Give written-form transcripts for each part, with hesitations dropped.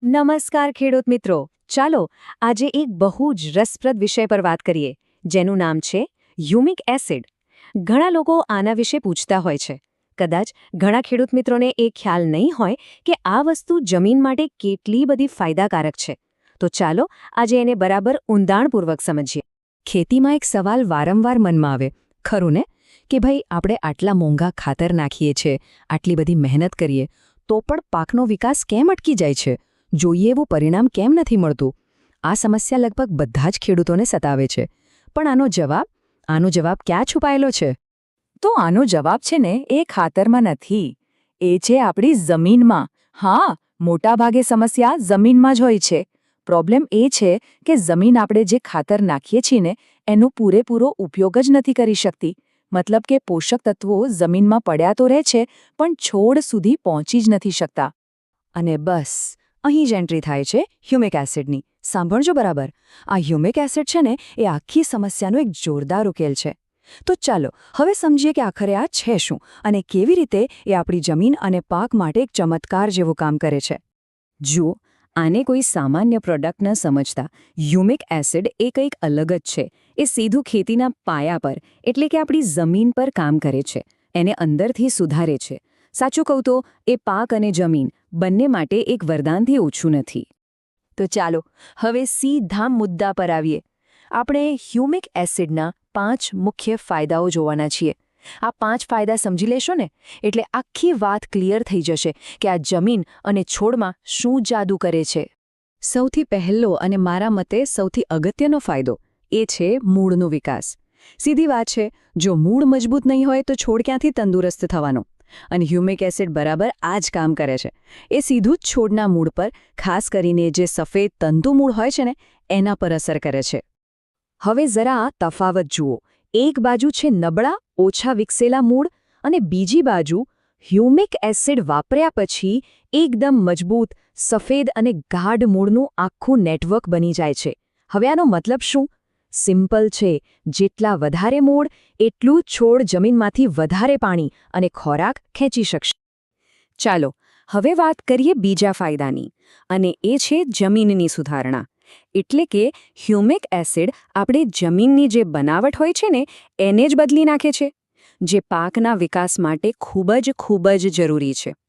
નમસ્કાર ખેડૂત મિત્રો. ચાલો આજે એક બહુ જ રસપ્રદ વિષય પર વાત કરીએ, જેનું નામ છે હ્યુમિક એસિડ. ઘણા લોકો આના વિશે પૂછતા હોય છે. કદાચ ઘણા ખેડૂત મિત્રોને એ ખ્યાલ નહીં હોય કે આ વસ્તુ જમીન માટે કેટલી બધી ફાયદાકારક છે. તો ચાલો આજે એને બરાબર ઊંડાણપૂર્વક સમજીએ. ખેતીમાં એક સવાલ વારંવાર મનમાં આવે, ખરું ને, કે ભાઈ આપણે આટલા મોંઘા ખાતર નાખીએ છીએ, આટલી બધી મહેનત કરીએ, તો પણ પાકનો વિકાસ કેમ અટકી જાય છે? જોઈએ એવું પરિણામ કેમ નથી મળતું? આ સમસ્યા લગભગ બધા જ ખેડૂતોને સતાવે છે. પણ આનો જવાબ ક્યાં છુપાયેલો છે? તો આનો જવાબ છે ને એ ખાતરમાં નથી, એ છે આપણી જમીનમાં. હા, મોટાભાગે સમસ્યા જમીનમાં જ હોય છે. પ્રોબ્લેમ એ છે કે જમીન આપણે જે ખાતર નાખીએ છીએ ને એનો પૂરેપૂરો ઉપયોગ જ નથી કરી શકતી. મતલબ કે પોષક તત્વો જમીનમાં પડ્યા તો રહે છે, પણ છોડ સુધી પહોંચી જ નથી શકતા. અને બસ અહીં જ એન્ટ્રી થાય છે હ્યુમિક એસિડની. સાંભળજો બરાબર, આ હ્યુમિક એસિડ છે ને એ આખી સમસ્યાનો એક જોરદાર ઉકેલ છે. તો ચાલો હવે સમજીએ કે આખરે આ છે શું અને કેવી રીતે એ આપણી જમીન અને પાક માટે એક ચમત્કાર જેવું કામ કરે છે. જુઓ, આને કોઈ સામાન્ય પ્રોડક્ટ ન સમજતા. હ્યુમિક એસિડ એ કંઈક અલગ જ છે. એ સીધું ખેતીના પાયા પર, એટલે કે આપણી જમીન પર કામ કરે છે. એને અંદરથી સુધારે છે. સાચું કહું તો એ પાક અને જમીન બંને માટે એક વરદાનથી ઓછું નથી. તો ચાલો હવે સીધા મુદ્દા પર આવીએ. આપણે હ્યુમિક એસિડના 5 મુખ્ય ફાયદાઓ જોવાના છીએ. આ 5 ફાયદા સમજી લેશો ને એટલે આખી વાત ક્લિયર થઈ જશે કે આ જમીન અને છોડમાં શું જાદુ કરે છે. સૌથી પહેલો અને મારા મતે સૌથી અગત્યનો ફાયદો એ છે મૂળનો વિકાસ. સીધી વાત છે, જો મૂળ મજબૂત નહીં હોય તો છોડ ક્યાંથી તંદુરસ્ત થવાનો? અને હ્યુમિક એસિડ બરાબર આ જ કામ કરે છે. એ સીધું જ છોડના મૂળ પર, ખાસ કરીને જે સફેદ તંતુ મૂળ હોય છે ને એના પર અસર કરે છે. હવે જરા આ તફાવત જુઓ. એક બાજુ છે નબળા, ઓછા વિકસેલા મૂળ અને બીજી બાજુ હ્યુમિક એસિડ વાપર્યા પછી એકદમ મજબૂત, સફેદ અને ગાઢ મૂળનું આખું નેટવર્ક બની જાય છે. હવે આનો મતલબ શું? સિમ્પલ છે, જેટલા વધારે મૂળ એટલું છોડ જમીનમાંથી વધારે પાણી અને ખોરાક ખેંચી શકશે. ચાલો હવે વાત કરીએ બીજા ફાયદાની, અને એ છે જમીનની સુધારણા. એટલે કે હ્યુમિક એસિડ આપણે જમીનની જે બનાવટ હોય છે ને એને જ બદલી નાખે છે, જે પાકના વિકાસ માટે ખૂબ જ જરૂરી છે.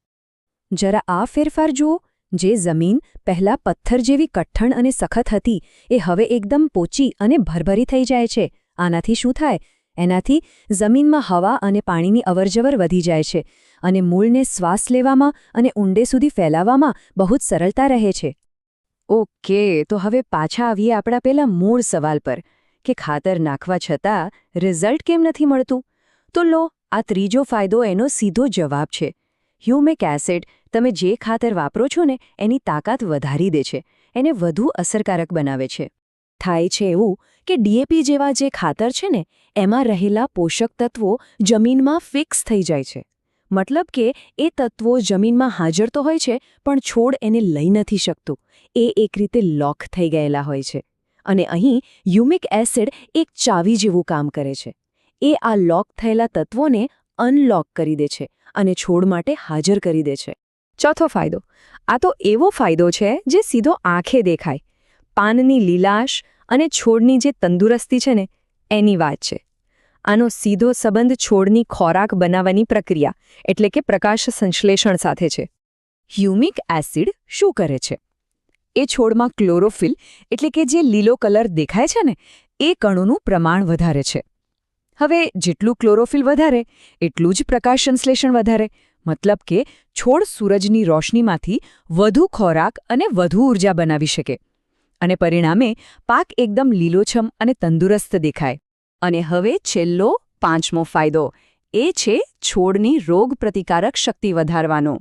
જરા આ ફેરફાર જુઓ. જે જમીન પહેલાં પથ્થર જેવી કઠણ અને સખત હતી એ હવે એકદમ પોચી અને ભરભરી થઈ જાય છે. આનાથી શું થાય? એનાથી જમીનમાં હવા અને પાણીની અવરજવર વધી જાય છે અને મૂળને શ્વાસ લેવામાં અને ઊંડે સુધી ફેલાવવામાં બહુ જ સરળતા રહે છે. ઓકે, તો હવે પાછા આવીએ આપણા પેલા મૂળ સવાલ પર કે ખાતર નાખવા છતાં રિઝલ્ટ કેમ નથી મળતું? તો લો, આ ત્રીજો ફાયદો એનો સીધો જવાબ છે. હ્યુમિક એસિડ તમે જે ખાતર વાપરો છો ને એની તાકાત વધારી દે છે, એને વધુ અસરકારક બનાવે છે. થાય છે એવું કે ડીએપી જેવા જે ખાતર છે ને એમાં રહેલા પોષક તત્વો જમીનમાં ફિક્સ થઈ જાય છે. મતલબ કે એ તત્વો જમીનમાં હાજર તો હોય છે, પણ છોડ એને લઈ નથી શકતો. એ એક રીતે લોક થઈ ગયેલા હોય છે. અને અહીં હ્યુમિક એસિડ એક ચાવી જેવું કામ કરે છે. એ આ લોક થયેલા તત્વોને અનલોક કરી દે છે અને છોડ માટે હાજર કરી દે છે. ચોથો ફાયદો. આ તો એવો ફાયદો છે જે સીધો આંખે દેખાય. પાનની લીલાશ અને છોડની જે તંદુરસ્તી છે ને એની વાત છે. આનો સીધો સંબંધ છોડની ખોરાક બનાવવાની પ્રક્રિયા એટલે કે પ્રકાશ સંશ્લેષણ સાથે છે. હ્યુમિક એસિડ શું કરે છે? એ છોડમાં ક્લોરોફિલ એટલે કે જે લીલો કલર દેખાય છે ને એ કણોનું પ્રમાણ વધારે છે. હવે જેટલું ક્લોરોફિલ વધારે એટલું જ પ્રકાશ સંશ્લેષણ વધારે. મતલબ કે છોડ સૂરજની રોશનીમાંથી વધુ ખોરાક અને વધુ ઊર્જા બનાવી શકે અને પરિણામે પાક એકદમ લીલોછમ અને તંદુરસ્ત દેખાય. અને હવે છેલ્લો 5મો ફાયદો એ છે છોડની રોગપ્રતિકારક શક્તિ વધારવાનો.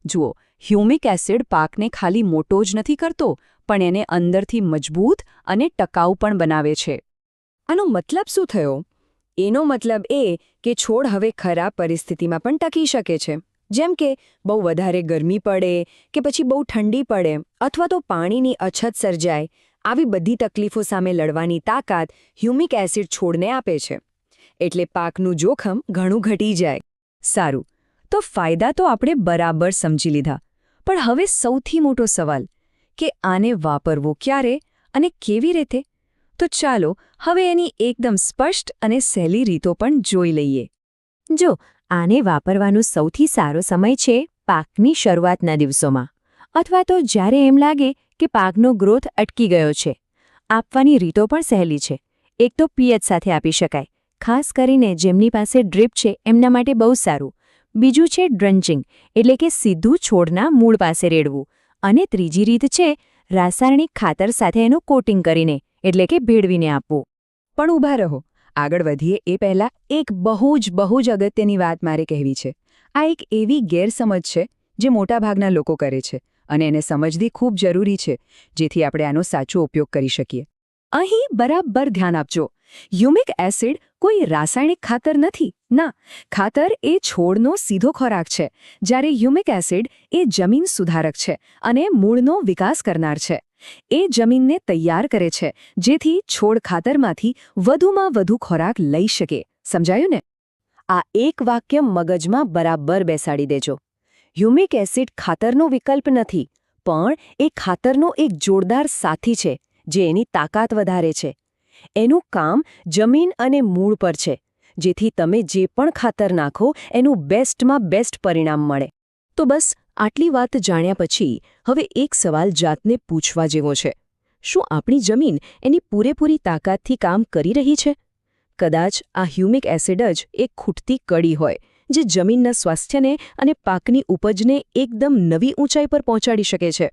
જુઓ, હ્યુમિક એસિડ પાકને ખાલી મોટો જ નથી કરતો, પણ એને અંદરથી મજબૂત અને ટકાઉ પણ બનાવે છે. આનો મતલબ શું થયો? એનો મતલબ એ કે છોડ હવે ખરાબ પરિસ્થિતિમાં પણ ટકી શકે છે. જેમ કે બહુ વધારે ગરમી પડે કે પછી બહુ ઠંડી પડે અથવા તો પાણીની અછત સર્જાય, આવી બધી તકલીફો સામે લડવાની તાકાત હ્યુમિક એસિડ છોડને આપે છે. એટલે પાકનું જોખમ ઘણું ઘટી જાય. સારું, તો ફાયદા તો આપણે બરાબર સમજી લીધા. પણ હવે સૌથી મોટો સવાલ કે આને વાપરવું ક્યારે અને કેવી રીતે? તો ચાલો હવે એની એકદમ સ્પષ્ટ અને સહેલી રીતો પણ જોઈ લઈએ. જો આને વાપરવાનો સૌથી સારો સમય છે પાકની શરૂઆતના દિવસોમાં, અથવા તો જ્યારે એમ લાગે કે પાકનો ગ્રોથ અટકી ગયો છે. આપવાની રીતો પણ સહેલી છે. એક તો પિયત સાથે આપી શકાય, ખાસ કરીને જેમની પાસે ડ્રીપ છે એમના માટે બહુ સારું. બીજું છે ડ્રન્ચિંગ, એટલે કે સીધું છોડના મૂળ પાસે રેડવું. અને ત્રીજી રીત છે રાસાયણિક ખાતર સાથે એનું કોટિંગ કરીને, એટલે કે ભેળવીને આપવું. પણ ઊભા રહો, આગળ વધીએ એ પહેલાં એક બહુ જ અગત્યની વાત મારે કહેવી છે. આ એક એવી ગેરસમજ છે જે મોટાભાગના લોકો કરે છે અને એને સમજવી ખૂબ જરૂરી છે, જેથી આપણે આનો સાચો ઉપયોગ કરી શકીએ. અહીં બરાબર ધ્યાન આપજો. હ્યુમિક એસિડ કોઈ રાસાયણિક ખાતર નથી. ના, ખાતર એ છોડનો સીધો ખોરાક છે, જ્યારે હ્યુમિક એસિડ એ જમીન સુધારક છે અને મૂળનો વિકાસ કરનાર છે. એ જમીનને તૈયાર કરે છે, જેથી છોડ ખાતરમાંથી વધુમાં વધુ ખોરાક લઈ શકે. સમજાયું ને? આ એક વાક્ય મગજમાં બરાબર બેસાડી દેજો. હ્યુમિક એસિડ ખાતરનો વિકલ્પ નથી, પણ એ ખાતરનો એક જોરદાર સાથી છે જે એની તાકાત વધારે છે. એનું કામ જમીન અને મૂળ પર છે, જેથી તમે જે પણ ખાતર નાખો એનું બેસ્ટમાં બેસ્ટ પરિણામ મળે. તો બસ આટલી વાત જાણ્યા પછી હવે એક સવાલ જાતને પૂછવા જેવો છે. શું આપણી જમીન એની પૂરેપૂરી તાકાતથી કામ કરી રહી છે? કદાચ આ હ્યુમિક એસિડ જ એક ખૂટતી કડી હોય, જે જમીનના સ્વાસ્થ્યને અને પાકની ઉપજને એકદમ નવી ઊંચાઈ પર પહોંચાડી શકે છે.